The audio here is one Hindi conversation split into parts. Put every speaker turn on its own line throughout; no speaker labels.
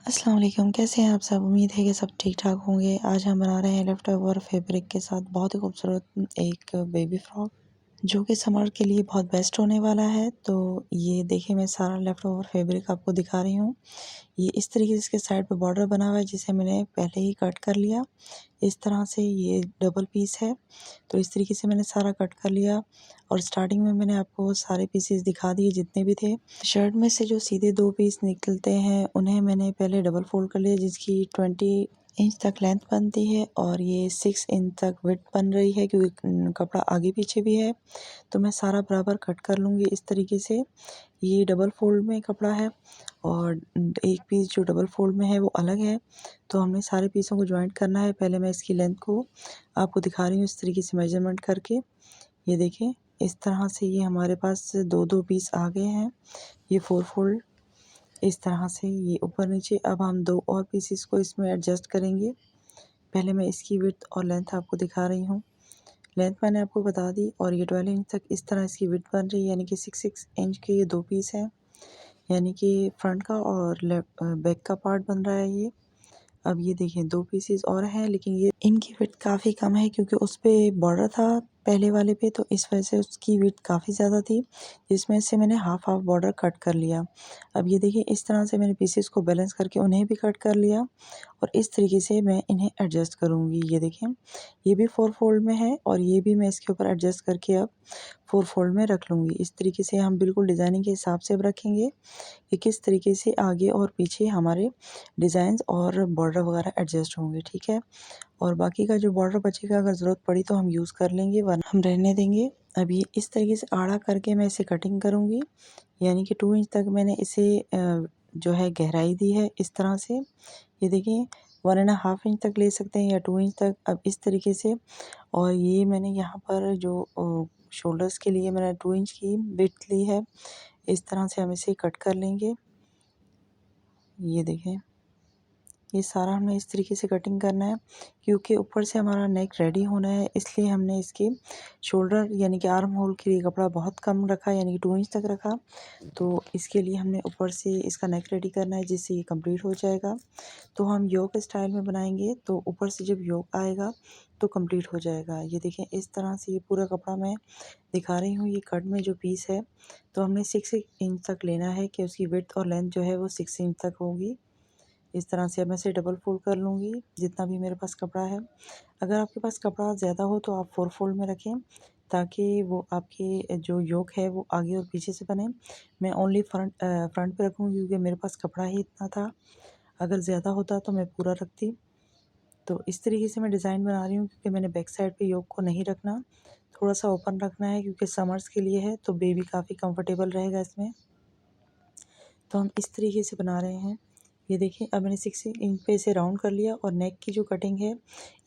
अस्सलाम वालेकुम, कैसे हैं आप सब। उम्मीद है कि सब ठीक ठाक होंगे। आज हम बना रहे हैं लेफ़्ट ओवर फैब्रिक के साथ बहुत ही खूबसूरत एक बेबी फ्रॉक जो कि समर के लिए बहुत बेस्ट होने वाला है। तो ये देखिए, मैं सारा लेफ़्ट ओवर फैब्रिक आपको दिखा रही हूँ। ये इस तरीके से इसके साइड पे बॉर्डर बना हुआ है जिसे मैंने पहले ही कट कर लिया। इस तरह से ये डबल पीस है, तो इस तरीके से मैंने सारा कट कर लिया और स्टार्टिंग में मैंने आपको सारे पीसेस दिखा दिए जितने भी थे। शर्ट में से जो सीधे 2 पीस निकलते हैं उन्हें मैंने पहले डबल फ़ोल्ड कर लिया, जिसकी 20 इंच तक लेंथ बनती है और ये 6 इंच तक विड्थ बन रही है क्योंकि कपड़ा आगे पीछे भी है। तो मैं सारा बराबर कट कर लूँगी इस तरीके से। ये डबल फ़ोल्ड में कपड़ा है और एक पीस जो डबल फ़ोल्ड में है वो अलग है। तो हमने सारे पीसों को जॉइंट करना है। पहले मैं इसकी लेंथ को आपको दिखा रही हूँ इस तरीके से मेजरमेंट करके। ये देखें, इस तरह से ये हमारे पास 2-2 पीस आ गए हैं। ये 4 फ़ोल्ड इस तरह से ये ऊपर नीचे। अब हम 2 और पीसेस को इसमें एडजस्ट करेंगे। पहले मैं इसकी विड्थ और लेंथ आपको दिखा रही हूँ। लेंथ मैंने आपको बता दी और ये 12 इंच तक इस तरह इसकी विड्थ बन रही है, यानी कि 6 इंच के ये 2 पीस हैं। यानी कि फ्रंट का और बैक का पार्ट बन रहा है ये। अब ये देखिए 2 पीसेस और हैं, लेकिन ये इनकी विड्थ काफ़ी कम है क्योंकि उस पे बॉर्डर था पहले वाले पे, तो इस वजह से उसकी विड्थ काफ़ी ज़्यादा थी, जिसमें से मैंने हाफ बॉर्डर कट कर लिया। अब ये देखिए, इस तरह से मैंने पीसेस को बैलेंस करके उन्हें भी कट कर लिया और इस तरीके से मैं इन्हें एडजस्ट करूँगी। ये देखें, ये भी 4 फ़ोल्ड में है और ये भी मैं इसके ऊपर एडजस्ट करके अब 4 फ़ोल्ड में रख लूँगी। इस तरीके से हम बिल्कुल डिज़ाइनिंग के हिसाब से अब रखेंगे कि किस तरीके से आगे और पीछे हमारे डिज़ाइंस और बॉर्डर वगैरह एडजस्ट होंगे, ठीक है। और बाकी का जो बॉर्डर बचेगा, अगर ज़रूरत पड़ी तो हम यूज़ कर लेंगे, वरना हम रहने देंगे। अब ये इस तरीके से आड़ा करके मैं इसे कटिंग करूँगी, यानी कि 2 इंच तक मैंने इसे जो है गहराई दी है इस तरह से। ये देखिए, 1 एंड हाफ इंच तक ले सकते हैं या 2 इंच तक। अब इस तरीके से, और ये मैंने यहाँ पर जो शोल्डर्स के लिए मैंने 2 इंच की विड्थ ली है। इस तरह से हम इसे कट कर लेंगे। ये देखें, ये सारा हमने इस तरीके से कटिंग करना है क्योंकि ऊपर से हमारा नेक रेडी होना है, इसलिए हमने इसके शोल्डर यानी कि आर्म होल के लिए कपड़ा बहुत कम रखा, यानी कि 2 इंच तक रखा। तो इसके लिए हमने ऊपर से इसका नेक रेडी करना है जिससे ये कंप्लीट हो जाएगा। तो हम योक स्टाइल में बनाएंगे, तो ऊपर से जब योक आएगा तो कंप्लीट हो जाएगा। ये देखें, इस तरह से ये पूरा कपड़ा मैं दिखा रही हूँ। ये कट में जो पीस है, तो हमने 6 इंच तक लेना है कि उसकी विड्थ और लेंथ जो है वो 6 इंच तक होगी। इस तरह से अब मैं इसे डबल फ़ोल्ड कर लूँगी जितना भी मेरे पास कपड़ा है। अगर आपके पास कपड़ा ज़्यादा हो तो आप 4 फ़ोल्ड में रखें, ताकि वो आपकी जो योक है वो आगे और पीछे से बने। मैं ओनली फ्रंट पे रखूँगी क्योंकि मेरे पास कपड़ा ही इतना था। अगर ज़्यादा होता तो मैं पूरा रखती। तो इस तरीके से मैं डिज़ाइन बना रही हूँ क्योंकि मैंने बैक साइड पे योक को नहीं रखना, थोड़ा-सा ओपन रखना है क्योंकि समर्स के लिए है, तो बेबी काफ़ी कंफर्टेबल रहेगा इसमें। तो हम इस तरीके से बना रहे हैं। ये देखिए, अब मैंने 6 इंच पे इसे राउंड कर लिया और नेक की जो कटिंग है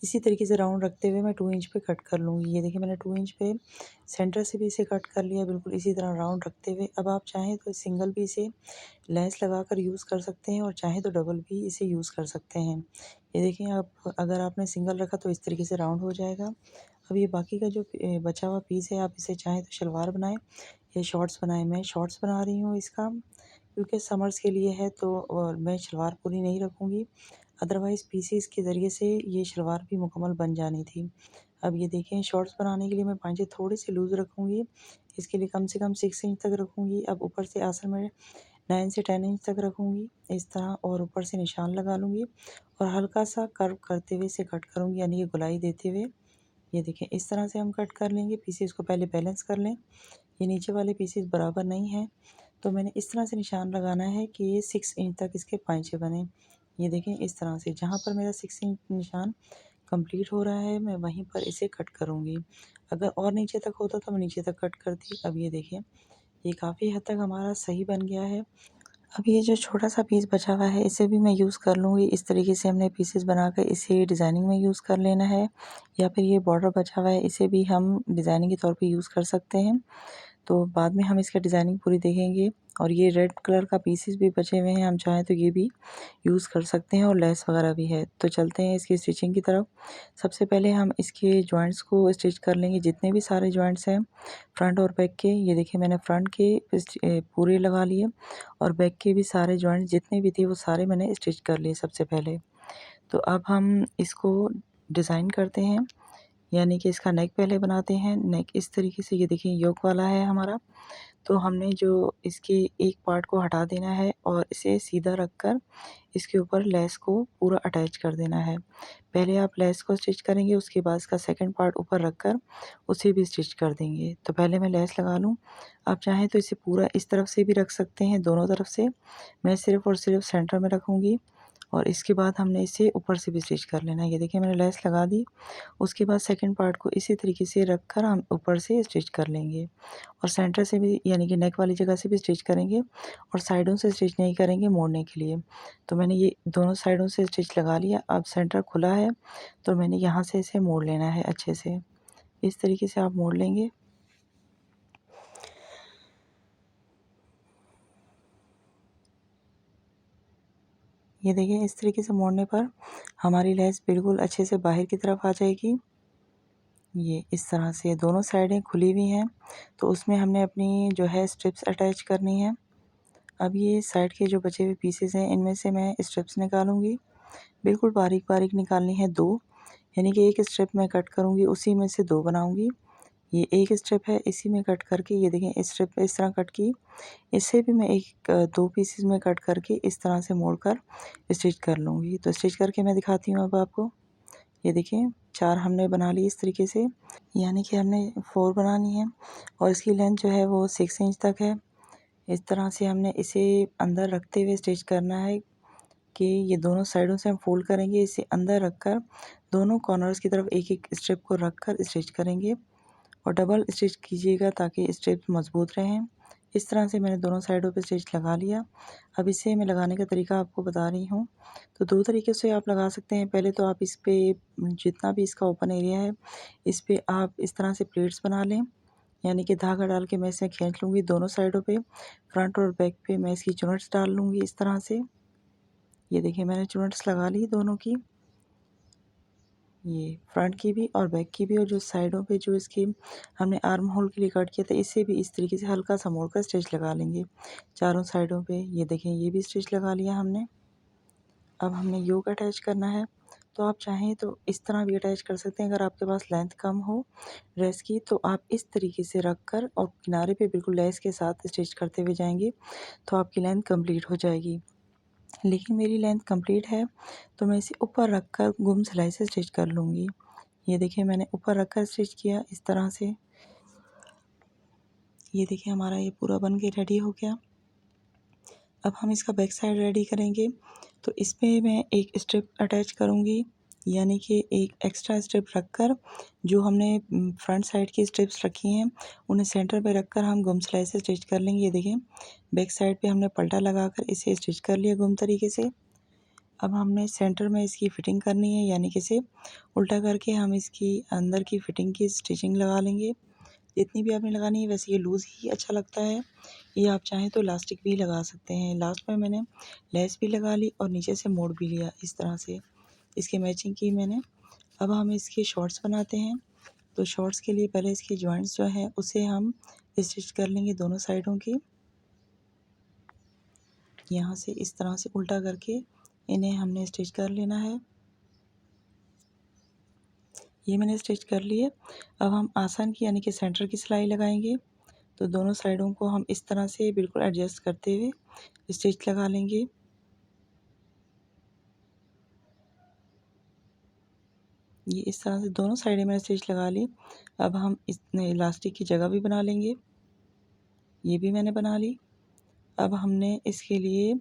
इसी तरीके से राउंड रखते हुए मैं 2 इंच पे कट कर लूँगी। ये देखिए, मैंने 2 इंच पे सेंटर से भी इसे कट कर लिया, बिल्कुल इसी तरह राउंड रखते हुए। अब आप चाहें तो सिंगल भी इसे लेस लगाकर यूज़ कर सकते हैं और चाहें तो डबल भी इसे यूज़ कर सकते हैं। ये देखिए, आप अगर आपने सिंगल रखा तो इस तरीके से राउंड हो जाएगा। अब ये बाकी का जो बचा हुआ पीस है, आप इसे चाहें तो शलवार बनाएँ या शॉर्ट्स बनाएँ। मैं शॉर्ट्स बना रही हूँ इसका क्योंकि समर्स के लिए है, तो और मैं शलवार पूरी नहीं रखूँगी, अदरवाइज़ पीसेस के ज़रिए से ये शलवार भी मुकम्मल बन जानी थी। अब ये देखें, शॉर्ट्स बनाने के लिए मैं पांचे थोड़े से लूज़ रखूँगी, इसके लिए कम से कम 6 इंच तक रखूँगी। अब ऊपर से आंचल में 9 से 10 इंच तक रखूँगी इस तरह, और ऊपर से निशान लगा लूँगी और हल्का सा कर्व करते हुए इसे कट करूँगी, यानी कि गोलाई देते हुए। ये देखें, इस तरह से हम कट कर लेंगे। पीसेस को पहले बैलेंस कर लें, ये नीचे वाले पीसेस बराबर नहीं हैं, तो मैंने इस तरह से निशान लगाना है कि ये 6 इंच तक इसके पांचे बने। ये देखें, इस तरह से जहाँ पर मेरा 6 इंच निशान कंप्लीट हो रहा है, मैं वहीं पर इसे कट करूँगी। अगर और नीचे तक होता तो मैं नीचे तक कट करती। अब ये देखें, ये काफ़ी हद तक हमारा सही बन गया है। अब ये जो छोटा-सा पीस बचा हुआ है इसे भी मैं यूज़ कर लूँगी। इस तरीके से हमने पीसेस बनाकर इसे डिज़ाइनिंग में यूज़ कर लेना है, या फिर ये बॉर्डर बचा हुआ है इसे भी हम डिज़ाइनिंग के तौर पे यूज़ कर सकते हैं। तो बाद में हम इसका डिज़ाइनिंग पूरी देखेंगे और ये रेड कलर का पीसेस भी बचे हुए हैं, हम चाहें तो ये भी यूज़ कर सकते हैं और लेस वगैरह भी है। तो चलते हैं इसकी स्टिचिंग की तरफ। सबसे पहले हम इसके जॉइंट्स को स्टिच कर लेंगे, जितने भी सारे जॉइंट्स हैं फ्रंट और बैक के। ये देखिए मैंने फ्रंट के पूरे लगा लिए और बैक के भी सारे जॉइंट्स जितने भी थे वो सारे मैंने स्टिच कर लिए सबसे पहले। तो अब हम इसको डिज़ाइन करते हैं, यानी कि इसका नेक पहले बनाते हैं। नेक इस तरीके से, ये देखिए योक वाला है हमारा। तो हमने जो इसके एक पार्ट को हटा देना है और इसे सीधा रखकर इसके ऊपर लेस को पूरा अटैच कर देना है। पहले आप लेस को स्टिच करेंगे, उसके बाद इसका सेकंड पार्ट ऊपर रखकर उसे भी स्टिच कर देंगे। तो पहले मैं लेस लगा लूँ। आप चाहें तो इसे पूरा इस तरफ से भी रख सकते हैं, दोनों तरफ से। मैं सिर्फ़ और सिर्फ सेंटर में रखूँगी और इसके बाद हमने इसे ऊपर से भी स्टिच कर लेना है। ये देखिए मैंने लेस लगा दी। उसके बाद सेकंड पार्ट को इसी तरीके से रखकर हम ऊपर से स्टिच कर लेंगे और सेंटर से भी, यानी कि नेक वाली जगह से भी स्टिच करेंगे और साइडों से स्टिच नहीं करेंगे मोड़ने के लिए। तो मैंने ये दोनों साइडों से स्टिच लगा लिया। अब सेंटर खुला है तो मैंने यहाँ से इसे मोड़ लेना है अच्छे से। इस तरीके से आप मोड़ लेंगे। ये देखिए इस तरीके से मोड़ने पर हमारी लेस बिल्कुल अच्छे से बाहर की तरफ आ जाएगी। ये इस तरह से दोनों साइडें खुली हुई हैं, तो उसमें हमने अपनी जो है स्ट्रिप्स अटैच करनी है। अब ये साइड के जो बचे हुए पीसेस हैं, इनमें से मैं स्ट्रिप्स निकालूंगी। बिल्कुल बारीक बारीक निकालनी है, दो, यानी कि एक स्ट्रिप मैं कट करूंगी, उसी में से दो बनाऊंगी। ये एक स्ट्रिप है, इसी में कट करके, ये देखें स्ट्रिप इस तरह कट की। इससे भी मैं दो पीसेस में कट करके इस तरह से मोड़कर स्टिच कर लूँगी। तो स्टिच करके मैं दिखाती हूँ अब आपको। ये देखिए चार हमने बना ली इस तरीके से, यानी कि हमने 4 बनानी है और इसकी लेंथ जो है वो 6 इंच तक है। इस तरह से हमने इसे अंदर रखते हुए स्टिच करना है कि ये दोनों साइडों से हम फोल्ड करेंगे, इसे अंदर रखकर दोनों कॉर्नर्स की तरफ एक एक स्ट्रिप को रखकर स्टिच करेंगे और डबल स्टिच कीजिएगा ताकि स्ट्रिप मजबूत रहें। इस तरह से मैंने दोनों साइडों पे स्टिच लगा लिया। अब इसे मैं लगाने का तरीका आपको बता रही हूँ। तो दो तरीके से आप लगा सकते हैं। पहले तो आप इस पे जितना भी इसका ओपन एरिया है, इस पे आप इस तरह से प्लेट्स बना लें, यानी कि धागा डाल के मैं इसे खींच लूँगी दोनों साइडों पे। फ्रंट और बैक पे मैं इसकी चुनट्स डाल लूँगी इस तरह से। ये देखिए मैंने चुनट्स लगा ली दोनों की, ये फ्रंट की भी और बैक की भी, और जो साइडों पे जो इसकी हमने आर्म होल के लिए कट किया था, इसे भी इस तरीके से हल्का सा मोड़ कर स्टिच लगा लेंगे चारों साइडों पे। ये देखें ये भी स्टिच लगा लिया हमने। अब हमने योक अटैच करना है, तो आप चाहें तो इस तरह भी अटैच कर सकते हैं। अगर आपके पास लेंथ कम हो ड्रेस की, तो आप इस तरीके से रख कर और किनारे पे बिल्कुल लेस के साथ स्टिच करते हुए जाएंगे तो आपकी लेंथ कंप्लीट हो जाएगी। लेकिन मेरी लेंथ कंप्लीट है तो मैं इसे ऊपर रख कर गुम सिलाई से स्टिच कर लूँगी। ये देखिए मैंने ऊपर रख कर स्टिच किया इस तरह से। ये देखिए हमारा ये पूरा बन के रेडी हो गया। अब हम इसका बैक साइड रेडी करेंगे। तो इसमें मैं एक स्ट्रिप अटैच करूँगी, यानी कि एक एक्स्ट्रा स्ट्रिप रखकर जो हमने फ्रंट साइड की स्ट्रिप्स रखी हैं उन्हें सेंटर पे रखकर हम गुम सिलाई से स्टिच कर लेंगे। ये देखें बैक साइड पे हमने पल्टा लगाकर इसे स्टिच कर लिया गुम तरीके से। अब हमने सेंटर में इसकी फ़िटिंग करनी है, यानी कि इसे उल्टा करके हम इसकी अंदर की फ़िटिंग की स्टिचिंग लगा लेंगे। जितनी भी आपने लगानी है, वैसे ये लूज़ ही अच्छा लगता है, ये आप चाहें तो इलास्टिक भी लगा सकते हैं। लास्ट में मैंने लेस भी लगा ली और नीचे से मोड़ भी लिया इस तरह से, इसकी मैचिंग की मैंने। अब हम इसके शॉर्ट्स बनाते हैं। तो शॉर्ट्स के लिए पहले इसके जॉइंट्स जो हैं उसे हम स्टिच कर लेंगे दोनों साइडों की। यहाँ से इस तरह से उल्टा करके इन्हें हमने स्टिच कर लेना है। ये मैंने स्टिच कर लिए। अब हम आसन की, यानी कि सेंटर की सिलाई लगाएंगे। तो दोनों साइडों को हम इस तरह से बिल्कुल एडजस्ट करते हुए स्टिच लगा लेंगे। ये इस तरह से दोनों साइडें मैंने स्टिच लगा ली। अब हम इस इलास्टिक की जगह भी बना लेंगे। ये भी मैंने बना ली। अब हमने इसके लिए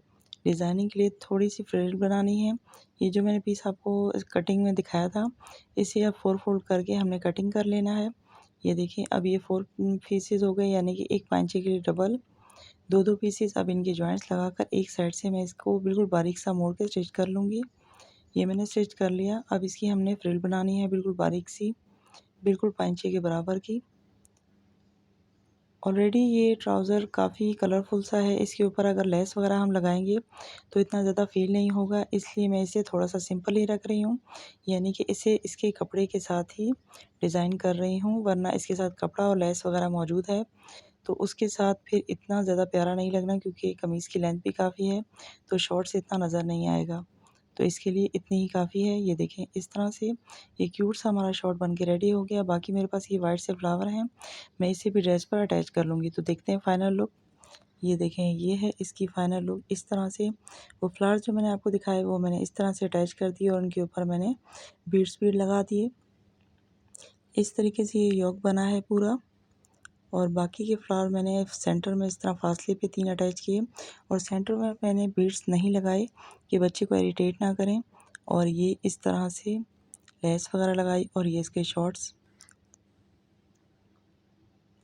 डिज़ाइनिंग के लिए थोड़ी सी फ्रिल बनानी है। ये जो मैंने पीस आपको कटिंग में दिखाया था, इसे अब 4 फोल्ड करके हमने कटिंग कर लेना है। ये देखिए अब ये 4 पीसेस हो गए, यानी कि एक पांचे के लिए डबल, दो दो पीसेस। अब इनके जॉइंट्स लगाकर एक साइड से मैं इसको बिल्कुल बारीक सा मोड़ के स्टिच कर लूँगी। ये मैंने स्टिच कर लिया। अब इसकी हमने फ्रिल बनानी है बिल्कुल बारीक सी, बिल्कुल पांचे के बराबर की। ऑलरेडी ये ट्राउज़र काफ़ी कलरफुल सा है, इसके ऊपर अगर लेस वगैरह हम लगाएंगे तो इतना ज़्यादा फ़ील नहीं होगा, इसलिए मैं इसे थोड़ा सा सिंपल ही रख रही हूँ। यानी कि इसे इसके कपड़े के साथ ही डिज़ाइन कर रही हूँ, वरना इसके साथ कपड़ा और लेस वगैरह मौजूद है तो उसके साथ फिर इतना ज़्यादा प्यारा नहीं लगना, क्योंकि कमीज़ की लेंथ भी काफ़ी है तो शॉर्ट से इतना नज़र नहीं आएगा। तो इसके लिए इतनी ही काफ़ी है। ये देखें, इस तरह से ये क्यूट सा हमारा शॉर्ट बन के रेडी हो गया। बाकी मेरे पास ये वाइट से फ्लावर हैं, मैं इसे भी ड्रेस पर अटैच कर लूँगी। तो देखते हैं फाइनल लुक। ये देखें, ये है इसकी फ़ाइनल लुक। इस तरह से वो फ्लावर्स जो मैंने आपको दिखाए वो मैंने इस तरह से अटैच कर दिए और उनके ऊपर मैंने बीड लगा दिए। इस तरीके से ये योग बना है पूरा। और बाकी के फ्लावर मैंने सेंटर में इस तरह फासले पे 3 अटैच किए और सेंटर में मैंने बीड्स नहीं लगाए कि बच्चे को इरिटेट ना करें। और ये इस तरह से लेस वगैरह लगाई और ये इसके शॉर्ट्स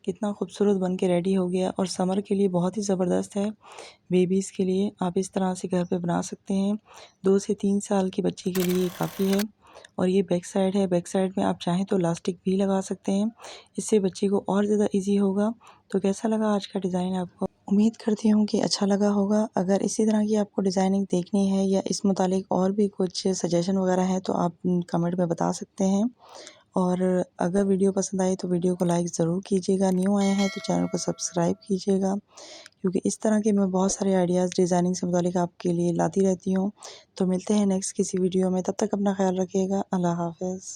कितना खूबसूरत बन के रेडी हो गया और समर के लिए बहुत ही ज़बरदस्त है। बेबीज़ के लिए आप इस तरह से घर पे बना सकते हैं। 2 से 3 साल के बच्चे के लिए काफ़ी है। और ये बैक साइड है, बैक साइड में आप चाहें तो इलास्टिक भी लगा सकते हैं, इससे बच्चे को और ज़्यादा ईजी होगा। तो कैसा लगा आज का डिज़ाइन आपको? उम्मीद करती हूँ कि अच्छा लगा होगा। अगर इसी तरह की आपको डिज़ाइनिंग देखनी है या इस मुतालिक और भी कुछ सजेशन वगैरह है तो आप कमेंट में बता सकते हैं। और अगर वीडियो पसंद आए तो वीडियो को लाइक ज़रूर कीजिएगा। न्यू आए हैं तो चैनल को सब्सक्राइब कीजिएगा, क्योंकि इस तरह के मैं बहुत सारे आइडियाज़ डिज़ाइनिंग से मुतालिक आपके लिए लाती रहती हूँ। तो मिलते हैं नेक्स्ट किसी वीडियो में, तब तक अपना ख्याल रखिएगा। अल्लाह हाफ़िज़।